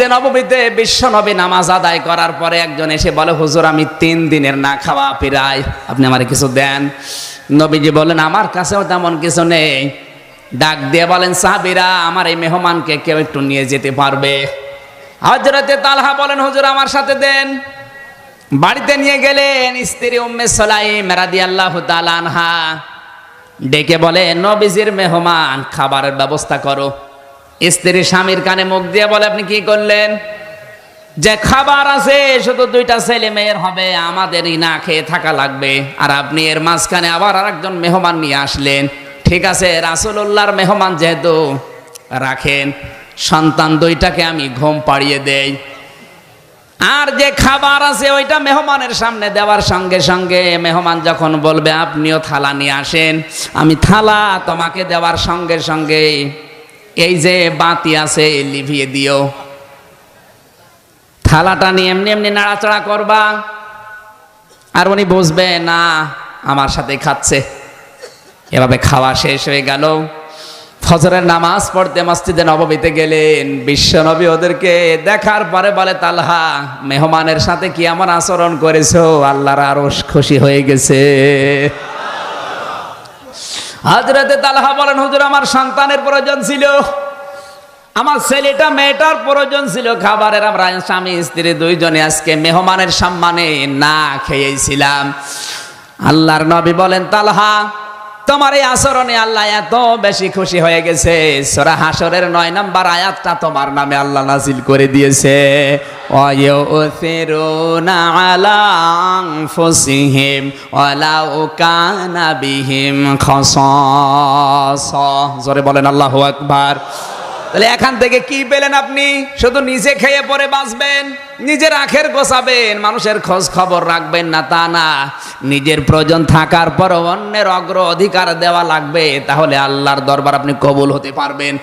মসজিদে নববীতে বিশ্ব নবী নামাজ আদায় করার পরে একজন এসে বলে, হুজুর আমি 3 দিনের না খাওয়া প্রায়, আপনি আমারে কিছু দেন। নবীজি বলেন, আমার কাছেও তেমন কিছু নেই। ডাক দিয়ে বলেন, সাহাবীরা আমার এই মেহমানকে কেউ একটু নিয়ে যেতে পারবে? হযরতে তালহা বলেন, হুজুর আমার সাথে দেন। বাড়িতে নিয়ে গেলেন। স্ত্রী উম্মে সুলাইম রাদিয়াল্লাহু তাআলা আনহা ডেকে বলে, নবীজির মেহমান, খাবারের ব্যবস্থা করো। স্ত্রী স্বামীর কানে মুখ দিয়ে বলে, আপনি কি করলেন? যে খাবার আছে শুধু 2টা ছেলে মেয়ের হবে, আমাদেরই না খেয়ে থাকা লাগবে, আর আপনি এর মাঝখানে আবার আরেকজন মেহমান নিয়ে আসলেন। ঠিক আছে, রাসূলুল্লাহর মেহমান যেহেতু, রাখেন, সন্তান 2টাকে আমি ঘুম পাড়িয়ে দেই। আর যে খাবার আছে ওইটা মেহমানের সামনে দেওয়ার সঙ্গে সঙ্গে মেহমান যখন বলবে আপনিও থালা নিয়ে আসেন, আমি থালা তোমাকে দেওয়ার সঙ্গে সঙ্গে এই যে বাতি আছে লিভিয়ে দিও। থালাটা নিয়ে এমনি এমনি নাড়াচাড়া করবা, আর উনি বুঝবে না আমার সাথে খাচ্ছে। এভাবে খাওয়া শেষ হয়ে গেল। ফজরের নামাজ পড়তে মসজিদে নববীতে গেলেন। বিশ্ব নবী ওদেরকে দেখার পরে বলে, তালহা মেহমানের সাথে কি এমন আচরণ করেছো, আল্লাহর আরশ খুশি হয়ে গেছে। হযরতে তালহা বলেন, হুজুর আমার সন্তানের প্রয়োজন ছিল, আমার ছেলেটা মেয়েটার প্রয়োজন ছিল খাবারের। আমরা স্বামী স্ত্রী 2 জনে আজকে মেহমানের সম্মানে না খেয়েছিলাম। আল্লাহর নবী বলেন, তালহা তোমার এই আচরণে আল্লাহ এত বেশি খুশি হয়ে গেছে, সূরা হাশরের 9 নম্বর আয়াতটা তোমার নামে আল্লাহ নাজিল করে দিয়েছে। ওয়ায়ুসিরুনা আলা আনফুসিহিম ওয়ালাউ কানা বিহিম খাসাসা। জোরে বলেন আল্লাহু আকবার। তাহলে এখান থেকে কি পেলেন আপনি? শুধু নিজে খেয়ে পরে বাঁচবেন, নিজের আখের গোছাবেন, মানুষের খোঁজ খবর রাখবেন না তা না। নিজের প্রয়োজন থাকার পর অন্যের অগ্র অধিকার দেওয়া লাগবে, তাহলে আল্লাহর দরবার আপনি কবুল হতে পারবেন।